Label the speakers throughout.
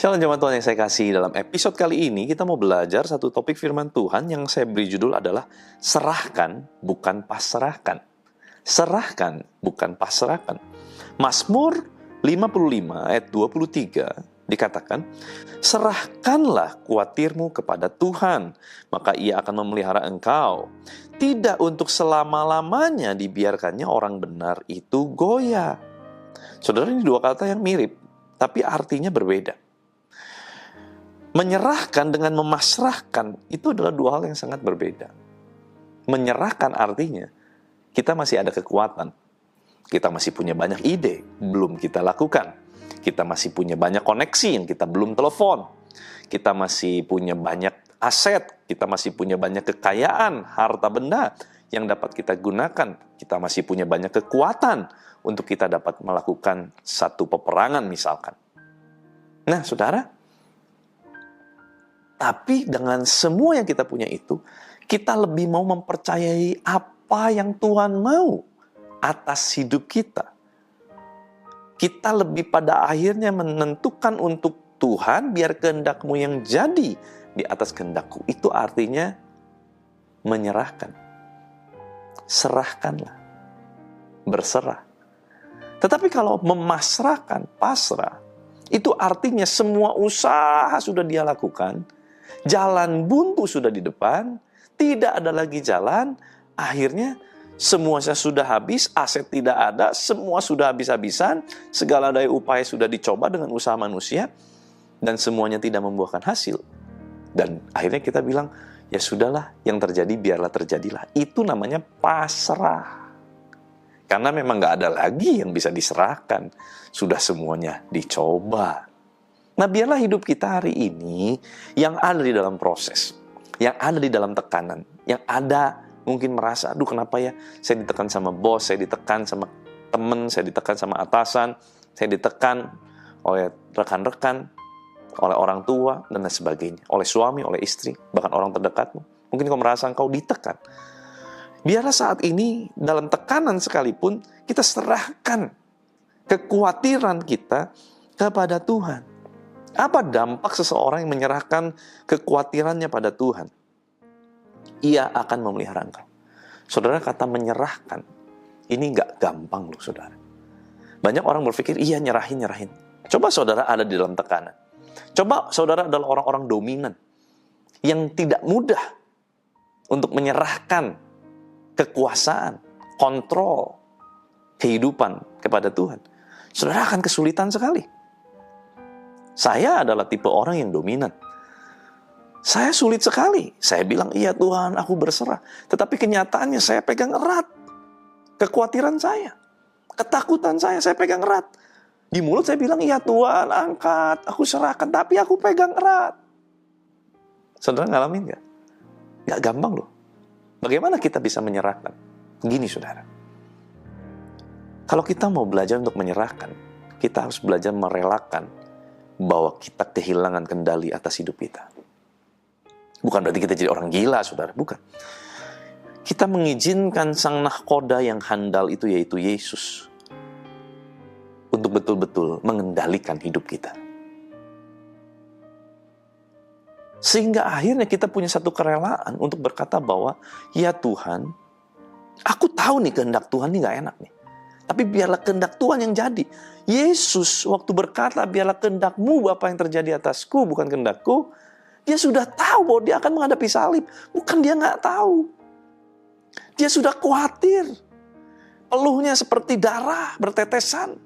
Speaker 1: Shalom jemaat Tuhan yang saya kasih. Dalam episode kali ini kita mau belajar satu topik firman Tuhan yang saya beri judul adalah serahkan bukan pasrahkan. Serahkan bukan pasrahkan. Mazmur 55 ayat 23 dikatakan, serahkanlah kuatirmu kepada Tuhan, maka ia akan memelihara engkau. Tidak untuk selama-lamanya dibiarkannya orang benar itu goyah. Saudara, ini dua kata yang mirip, tapi artinya berbeda. Menyerahkan dengan memasrahkan itu adalah dua hal yang sangat berbeda. Menyerahkan artinya kita masih ada kekuatan. Kita masih punya banyak ide, belum kita lakukan. Kita masih punya banyak koneksi yang kita belum telepon. Kita masih punya banyak aset, kita masih punya banyak kekayaan, harta benda yang dapat kita gunakan. Kita masih punya banyak kekuatan untuk kita dapat melakukan satu peperangan misalkan. Nah, saudara, tapi dengan semua yang kita punya itu, kita lebih mau mempercayai apa yang Tuhan mau atas hidup kita. Kita lebih pada akhirnya menentukan untuk Tuhan, biar kehendak-Mu yang jadi di atas kehendak-Ku. Itu artinya menyerahkan. Serahkanlah. Berserah. Tetapi kalau memasrahkan, pasrah, itu artinya semua usaha sudah dia lakukan, jalan buntu sudah di depan, tidak ada lagi jalan, akhirnya semuanya sudah habis, aset tidak ada, semua sudah habis-habisan, segala daya upaya sudah dicoba dengan usaha manusia, dan semuanya tidak membuahkan hasil. Dan akhirnya kita bilang, ya sudahlah, yang terjadi biarlah terjadilah. Itu namanya pasrah. Karena memang gak ada lagi yang bisa diserahkan. Sudah semuanya dicoba. Nah, biarlah hidup kita hari ini yang ada di dalam proses, yang ada di dalam tekanan, yang ada mungkin merasa, aduh kenapa ya saya ditekan sama bos, saya ditekan sama teman, saya ditekan sama atasan, saya ditekan oleh rekan-rekan, oleh orang tua, dan lain sebagainya, oleh suami, oleh istri, bahkan orang terdekatmu. Mungkin kau merasa engkau ditekan. Biarlah saat ini dalam tekanan sekalipun kita serahkan kekhawatiran kita kepada Tuhan. Apa dampak seseorang yang menyerahkan kekhawatirannya pada Tuhan? Ia akan memelihara engkau. Saudara, kata menyerahkan, ini nggak gampang loh, saudara. Banyak orang berpikir, iya nyerahin. Coba saudara ada di dalam tekanan. Coba saudara adalah orang-orang dominan yang tidak mudah untuk menyerahkan kekuasaan, kontrol, kehidupan kepada Tuhan. Saudara akan kesulitan sekali. Saya adalah tipe orang yang dominan. Saya sulit sekali. Saya bilang, iya Tuhan, aku berserah. Tetapi kenyataannya saya pegang erat. Kekhawatiran saya, ketakutan saya pegang erat. Di mulut saya bilang, iya Tuhan, angkat, aku serahkan. Tapi aku pegang erat. Saudara ngalamin gak? Gak gampang loh. Bagaimana kita bisa menyerahkan? Gini saudara. Kalau kita mau belajar untuk menyerahkan, kita harus belajar merelakan bahwa kita kehilangan kendali atas hidup kita. Bukan berarti kita jadi orang gila, saudara. Bukan. Kita mengizinkan sang nahkoda yang handal itu, yaitu Yesus, untuk betul-betul mengendalikan hidup kita. Sehingga akhirnya kita punya satu kerelaan untuk berkata bahwa, ya Tuhan, aku tahu nih kehendak Tuhan ini gak enak nih. Tapi biarlah kehendak Tuhan yang jadi. Yesus waktu berkata, biarlah kehendak-Mu Bapa yang terjadi atasku, bukan kehendak-Ku. Dia sudah tahu bahwa dia akan menghadapi salib. Bukan dia nggak tahu. Dia sudah khawatir. Peluhnya seperti darah bertetesan.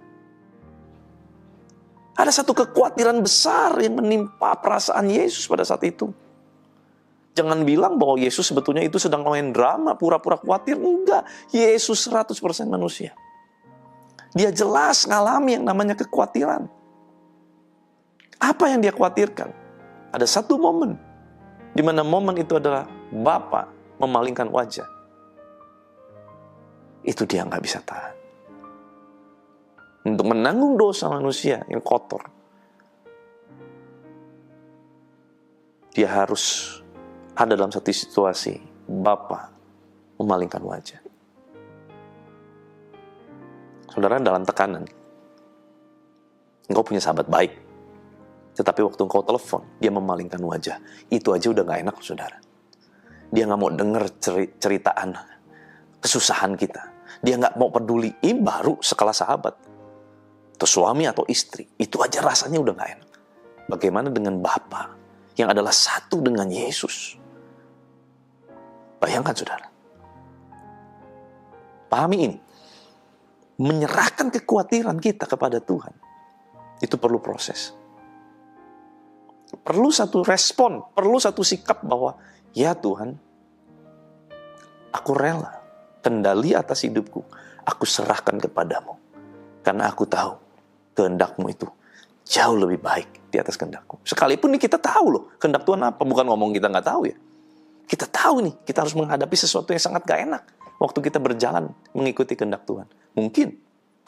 Speaker 1: Ada satu kekhawatiran besar yang menimpa perasaan Yesus pada saat itu. Jangan bilang bahwa Yesus sebetulnya itu sedang main drama, pura-pura khawatir. Enggak. Yesus 100% manusia. Dia jelas ngalami yang namanya kekhawatiran. Apa yang dia khawatirkan? Ada satu momen, di mana momen itu adalah Bapa memalingkan wajah. Itu dia nggak bisa tahan. Untuk menanggung dosa manusia yang kotor, dia harus ada dalam satu situasi Bapa memalingkan wajah. Saudara, dalam tekanan, engkau punya sahabat baik. Tetapi waktu engkau telepon, dia memalingkan wajah. Itu aja udah gak enak, saudara. Dia gak mau denger ceritaan kesusahan kita. Dia gak mau peduli. Ini baru sekelas sahabat. Atau suami atau istri. Itu aja rasanya udah gak enak. Bagaimana dengan Bapa yang adalah satu dengan Yesus? Bayangkan, saudara. Pahami ini. Menyerahkan kekhawatiran kita kepada Tuhan. Itu perlu proses. Perlu satu respon, perlu satu sikap bahwa, ya Tuhan, aku rela kendali atas hidupku, aku serahkan kepadamu. Karena aku tahu kehendak-Mu itu jauh lebih baik di atas kehendak-Ku. Sekalipun nih kita tahu loh, kehendak Tuhan apa. Bukan ngomong kita nggak tahu ya. Kita tahu nih, kita harus menghadapi sesuatu yang sangat gak enak waktu kita berjalan mengikuti kehendak Tuhan. Mungkin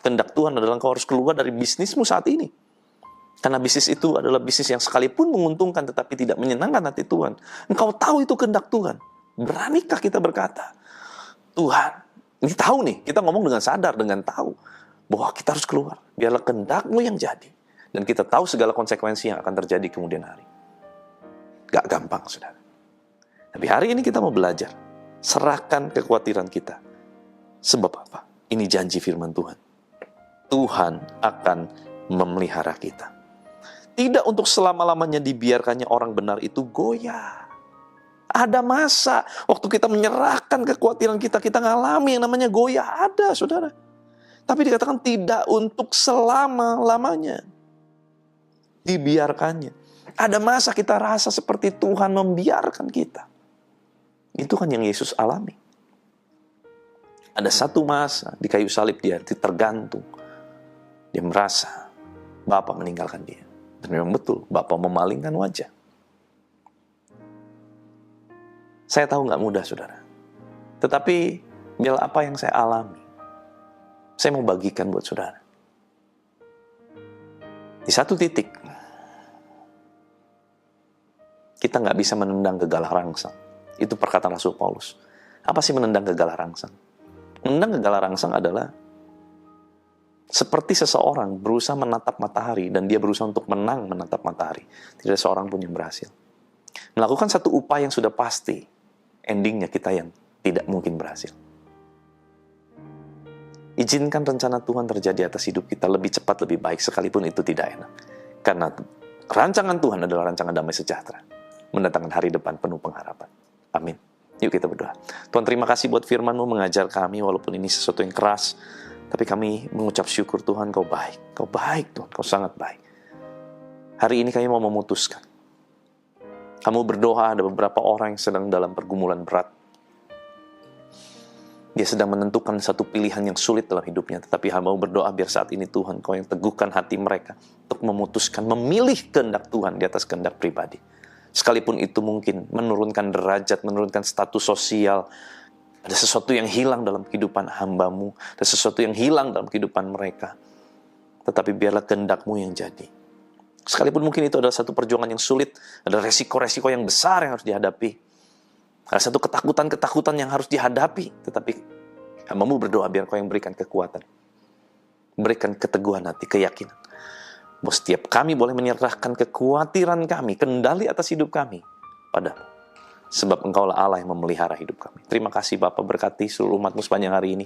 Speaker 1: kehendak Tuhan adalah engkau harus keluar dari bisnismu saat ini. Karena bisnis itu adalah bisnis yang sekalipun menguntungkan tetapi tidak menyenangkan hati Tuhan. Engkau tahu itu kehendak Tuhan. Beranikah kita berkata, Tuhan, ini tahu nih, kita ngomong dengan sadar, dengan tahu bahwa kita harus keluar. Biarlah kehendak-Mu yang jadi. Dan kita tahu segala konsekuensi yang akan terjadi kemudian hari. Gak gampang, saudara. Tapi hari ini kita mau belajar. Serahkan kekhawatiran kita. Sebab apa? Ini janji firman Tuhan. Tuhan akan memelihara kita. Tidak untuk selama-lamanya dibiarkannya orang benar itu goyah. Ada masa waktu kita menyerahkan kekhawatiran kita, kita ngalami yang namanya goyah. Ada, saudara. Tapi dikatakan tidak untuk selama-lamanya dibiarkannya. Ada masa kita rasa seperti Tuhan membiarkan kita. Itu kan yang Yesus alami. Ada satu masa di kayu salib dia tergantung. Dia merasa Bapa meninggalkan dia. Dan memang betul, Bapa memalingkan wajah. Saya tahu nggak mudah, saudara. Tetapi, bila apa yang saya alami, saya mau bagikan buat saudara. Di satu titik, kita nggak bisa menendang kegalah rangsang. Itu perkataan Rasul Paulus. Apa sih menendang kegalah rangsang? Menendang kegalah rangsang adalah seperti seseorang berusaha menatap matahari dan dia berusaha untuk menang menatap matahari. Tidak ada seorang pun yang berhasil. Melakukan satu upaya yang sudah pasti, endingnya kita yang tidak mungkin berhasil. Izinkan rencana Tuhan terjadi atas hidup kita lebih cepat, lebih baik, sekalipun itu tidak enak. Karena rancangan Tuhan adalah rancangan damai sejahtera. Mendatangkan hari depan penuh pengharapan. Amin. Yuk kita berdoa. Tuhan, terima kasih buat firman-Mu mengajar kami, walaupun ini sesuatu yang keras. Tapi kami mengucap syukur, Tuhan, Kau baik. Kau baik, Tuhan. Kau sangat baik. Hari ini kami mau memutuskan. Kamu berdoa, ada beberapa orang yang sedang dalam pergumulan berat. Dia sedang menentukan satu pilihan yang sulit dalam hidupnya. Tetapi hamba berdoa biar saat ini Tuhan, Kau yang teguhkan hati mereka untuk memutuskan, memilih kehendak Tuhan di atas kehendak pribadi. Sekalipun itu mungkin menurunkan derajat, menurunkan status sosial. Ada sesuatu yang hilang dalam kehidupan hamba-Mu. Ada sesuatu yang hilang dalam kehidupan mereka. Tetapi biarlah kehendak-Mu yang jadi. Sekalipun mungkin itu adalah satu perjuangan yang sulit. Ada resiko-resiko yang besar yang harus dihadapi. Ada satu ketakutan-ketakutan yang harus dihadapi. Tetapi hamba-Mu berdoa biar Kau yang berikan kekuatan. Berikan keteguhan hati, keyakinan. Bahwa setiap kami boleh menyerahkan kekhawatiran kami, kendali atas hidup kami pada-Mu. Sebab Engkaulah Allah yang memelihara hidup kami. Terima kasih Bapa, berkati seluruh umat-Mu sepanjang hari ini.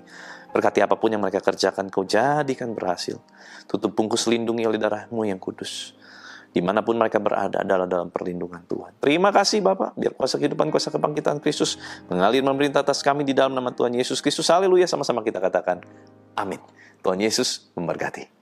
Speaker 1: Berkati apapun yang mereka kerjakan, Kau jadikan berhasil. Tutup bungkus, lindungi oleh darah-Mu yang kudus. Dimanapun mereka berada adalah dalam perlindungan Tuhan. Terima kasih Bapa, biar kuasa kehidupan, kuasa kebangkitan Kristus mengalir memerintah atas kami di dalam nama Tuhan Yesus Kristus. Haleluya, sama-sama kita katakan amin. Tuhan Yesus memberkati.